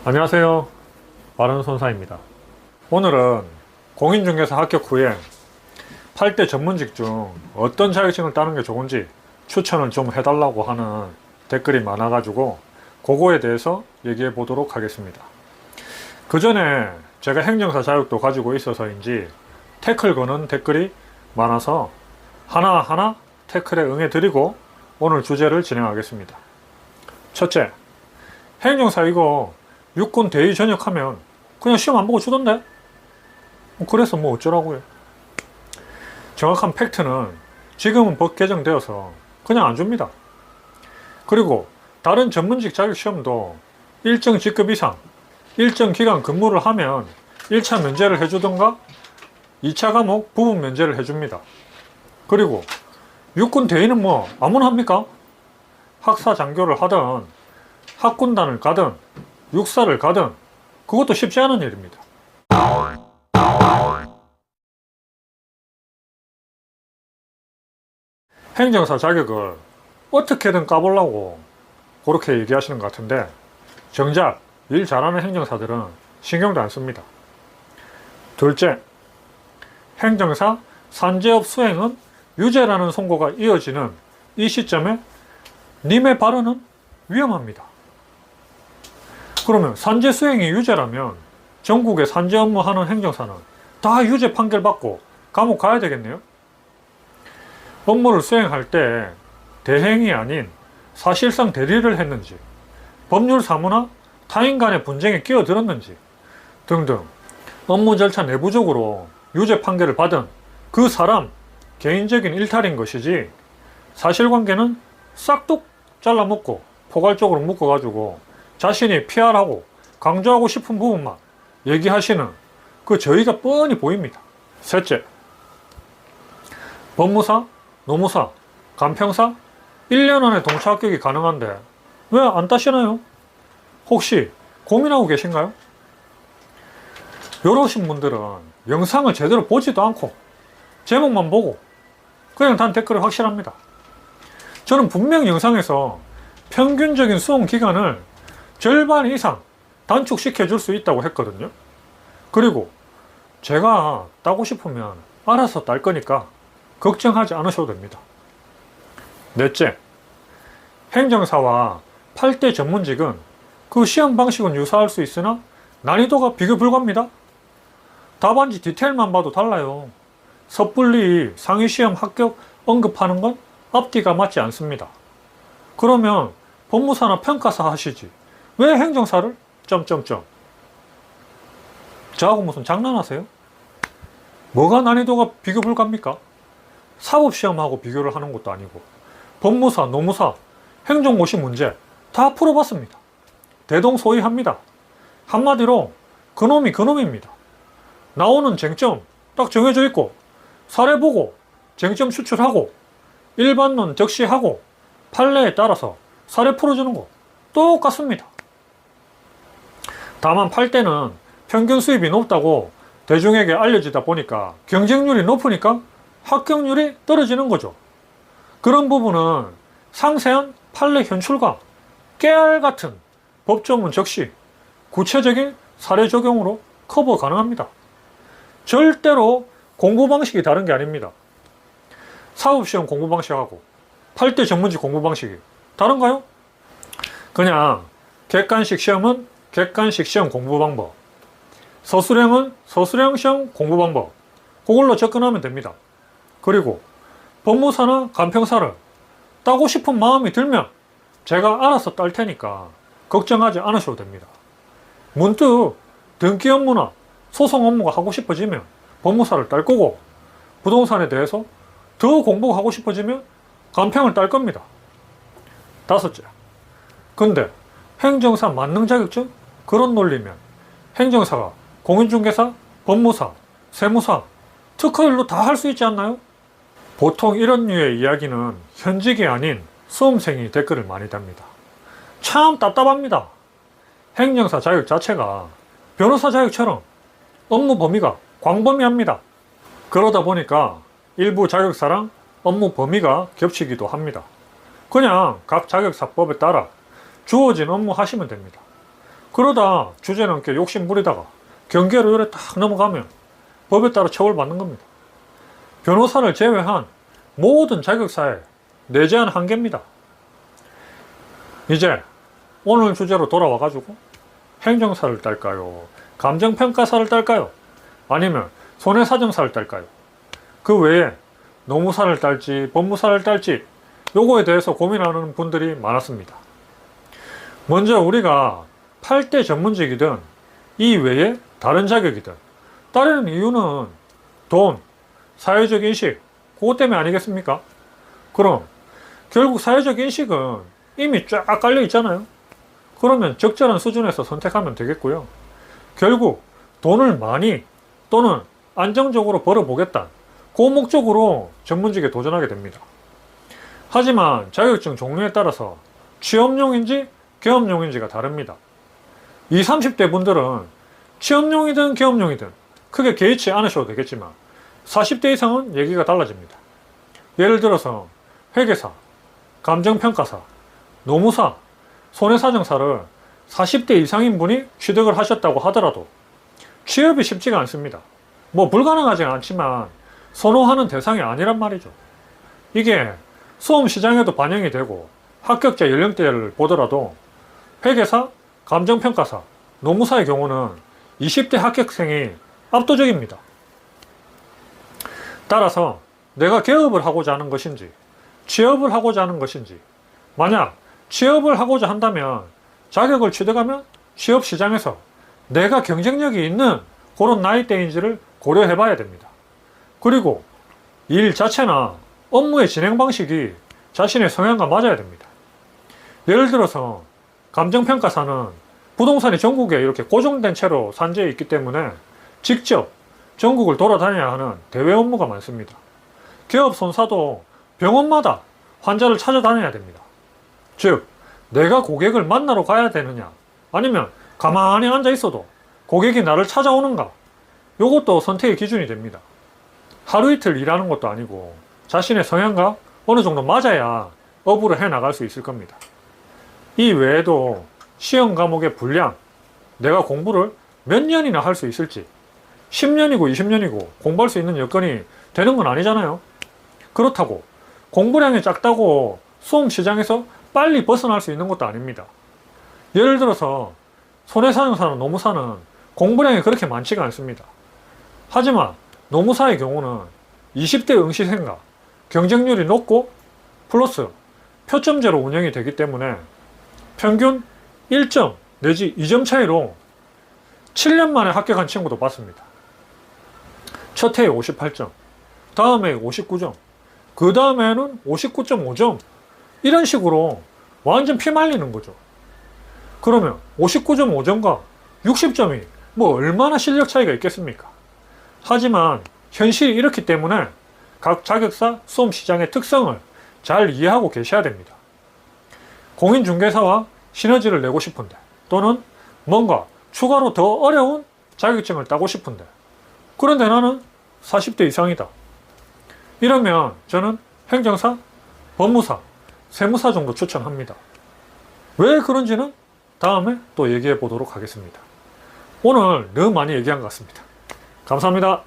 안녕하세요, 바른손사입니다. 오늘은 공인중개사 합격 후에 8대 전문직 중 어떤 자격증을 따는 게 좋은지 추천을 좀 해달라고 하는 댓글이 많아가지고 그거에 대해서 얘기해 보도록 하겠습니다. 그 전에 제가 행정사 자격도 가지고 있어서인지 태클 거는 댓글이 많아서 하나하나 태클에 응해 드리고 오늘 주제를 진행하겠습니다. 첫째, 행정사 이거 육군 대위 전역하면 그냥 시험 안 보고 주던데? 그래서 뭐 어쩌라고요? 정확한 팩트는 지금은 법 개정되어서 그냥 안 줍니다. 그리고 다른 전문직 자격 시험도 일정 직급 이상 일정 기간 근무를 하면 1차 면제를 해주던가 2차 과목 부분 면제를 해줍니다. 그리고 육군 대위는 뭐 아무나 합니까? 학사 장교를 하든 학군단을 가든 육사를 가든 그것도 쉽지 않은 일입니다. 행정사 자격을 어떻게든 까보려고 그렇게 얘기하시는 것 같은데 정작 일 잘하는 행정사들은 신경도 안 씁니다. 둘째, 행정사 산재업 수행은 유죄라는 선고가 이어지는 이 시점에 님의 발언은 위험합니다. 그러면 산재 수행이 유죄라면 전국에 산재 업무하는 행정사는 다 유죄 판결 받고 감옥 가야 되겠네요. 업무를 수행할 때 대행이 아닌 사실상 대리를 했는지, 법률 사무나 타인 간의 분쟁에 끼어들었는지 등등 업무 절차 내부적으로 유죄 판결을 받은 그 사람 개인적인 일탈인 것이지 사실관계는 싹둑 잘라먹고 포괄적으로 묶어가지고 자신이 PR하고 강조하고 싶은 부분만 얘기하시는 그 저희가 뻔히 보입니다. 셋째, 법무사, 노무사, 간평사 1년 안에 동차 합격이 가능한데 왜 안 따시나요? 혹시 고민하고 계신가요? 이러신 분들은 영상을 제대로 보지도 않고 제목만 보고 그냥 단 댓글이 확실합니다. 저는 분명 영상에서 평균적인 수험 기간을 절반 이상 단축시켜 줄 수 있다고 했거든요. 그리고 제가 따고 싶으면 알아서 딸 거니까 걱정하지 않으셔도 됩니다. 넷째, 행정사와 8대 전문직은 그 시험 방식은 유사할 수 있으나 난이도가 비교 불가입니다. 답안지 디테일만 봐도 달라요. 섣불리 상위시험 합격 언급하는 건 앞뒤가 맞지 않습니다. 그러면 법무사나 평가사 하시지 왜 행정사를? 저하고 무슨 장난하세요? 뭐가 난이도가 비교 불가입니까? 사법시험하고 비교를 하는 것도 아니고 법무사, 노무사, 행정고시 문제 다 풀어봤습니다. 대동소이합니다. 한마디로 그놈이 그놈입니다. 나오는 쟁점 딱 정해져 있고 사례 보고 쟁점 추출하고 일반론 적시하고 판례에 따라서 사례 풀어주는 거 똑같습니다. 다만 8대는 평균 수입이 높다고 대중에게 알려지다 보니까 경쟁률이 높으니까 합격률이 떨어지는 거죠. 그런 부분은 상세한 판례 현출과 깨알같은 법조문 적시, 구체적인 사례 적용으로 커버 가능합니다. 절대로 공부 방식이 다른 게 아닙니다. 사법시험 공부 방식하고 8대 전문직 공부 방식이 다른가요? 그냥 객관식 시험은 객관식 시험 공부 방법, 서술형은 서술형 시험 공부 방법, 그걸로 접근하면 됩니다. 그리고 법무사나 간평사를 따고 싶은 마음이 들면 제가 알아서 딸 테니까 걱정하지 않으셔도 됩니다. 문득 등기 업무나 소송 업무가 하고 싶어지면 법무사를 딸 거고 부동산에 대해서 더 공부하고 싶어지면 간평을 딸 겁니다. 다섯째, 근데 행정사 만능 자격증? 그런 논리면 행정사가 공인중개사, 법무사, 세무사, 특허일로 다 할 수 있지 않나요? 보통 이런 류의 이야기는 현직이 아닌 수험생이 댓글을 많이 답니다. 참 답답합니다. 행정사 자격 자체가 변호사 자격처럼 업무 범위가 광범위합니다. 그러다 보니까 일부 자격사랑 업무 범위가 겹치기도 합니다. 그냥 각 자격사법에 따라 주어진 업무 하시면 됩니다. 그러다 주제 넘게 욕심 부리다가 경계로 요래 딱 넘어가면 법에 따라 처벌받는 겁니다. 변호사를 제외한 모든 자격사에 내재한 한계입니다. 이제 오늘 주제로 돌아와가지고 행정사를 딸까요? 감정평가사를 딸까요? 아니면 손해사정사를 딸까요? 그 외에 노무사를 딸지 법무사를 딸지 요거에 대해서 고민하는 분들이 많았습니다. 먼저 우리가 8대 전문직이든 이 외에 다른 자격이든 따르는 이유는 돈, 사회적 인식, 그것 때문에 아니겠습니까? 그럼 결국 사회적 인식은 이미 쫙 깔려 있잖아요. 그러면 적절한 수준에서 선택하면 되겠고요. 결국 돈을 많이 또는 안정적으로 벌어보겠다, 그 목적으로 전문직에 도전하게 됩니다. 하지만 자격증 종류에 따라서 취업용인지 경험용인지가 다릅니다. 20, 30대 분들은 취업용이든 경험용이든 크게 개의치 않으셔도 되겠지만 40대 이상은 얘기가 달라집니다. 예를 들어서 회계사, 감정평가사, 노무사, 손해사정사를 40대 이상인 분이 취득을 하셨다고 하더라도 취업이 쉽지가 않습니다. 뭐 불가능하지는 않지만 선호하는 대상이 아니란 말이죠. 이게 수험 시장에도 반영이 되고 합격자 연령대를 보더라도 회계사, 감정평가사, 노무사의 경우는 20대 합격생이 압도적입니다. 따라서 내가 개업을 하고자 하는 것인지 취업을 하고자 하는 것인지, 만약 취업을 하고자 한다면 자격을 취득하면 취업 시장에서 내가 경쟁력이 있는 그런 나이대인지를 고려해 봐야 됩니다. 그리고 일 자체나 업무의 진행 방식이 자신의 성향과 맞아야 됩니다. 예를 들어서 감정평가사는 부동산이 전국에 이렇게 고정된 채로 산재해 있기 때문에 직접 전국을 돌아다녀야 하는 대외 업무가 많습니다. 개업 손사도 병원마다 환자를 찾아다녀야 됩니다. 즉, 내가 고객을 만나러 가야 되느냐, 아니면 가만히 앉아 있어도 고객이 나를 찾아오는가, 이것도 선택의 기준이 됩니다. 하루 이틀 일하는 것도 아니고 자신의 성향과 어느 정도 맞아야 업으로 해 나갈 수 있을 겁니다. 이 외에도 시험 과목의 분량, 내가 공부를 몇 년이나 할 수 있을지, 10년이고 20년이고 공부할 수 있는 여건이 되는 건 아니잖아요. 그렇다고 공부량이 작다고 수험 시장에서 빨리 벗어날 수 있는 것도 아닙니다. 예를 들어서 손해사정사나 노무사는 공부량이 그렇게 많지가 않습니다. 하지만 노무사의 경우는 20대 응시생과 경쟁률이 높고 플러스 표점제로 운영이 되기 때문에 평균 1점 내지 2점 차이로 7년 만에 합격한 친구도 봤습니다. 첫 해에 58점, 다음에 59점, 그 다음에는 59.5점, 이런 식으로 완전 피말리는 거죠. 그러면 59.5점과 60점이 뭐 얼마나 실력 차이가 있겠습니까? 하지만 현실이 이렇기 때문에 각 자격사 수험 시장의 특성을 잘 이해하고 계셔야 됩니다. 공인중개사와 시너지를 내고 싶은데, 또는 뭔가 추가로 더 어려운 자격증을 따고 싶은데, 그런데 나는 40대 이상이다. 이러면 저는 행정사, 법무사, 세무사 정도 추천합니다. 왜 그런지는 다음에 또 얘기해 보도록 하겠습니다. 오늘 너무 많이 얘기한 것 같습니다. 감사합니다.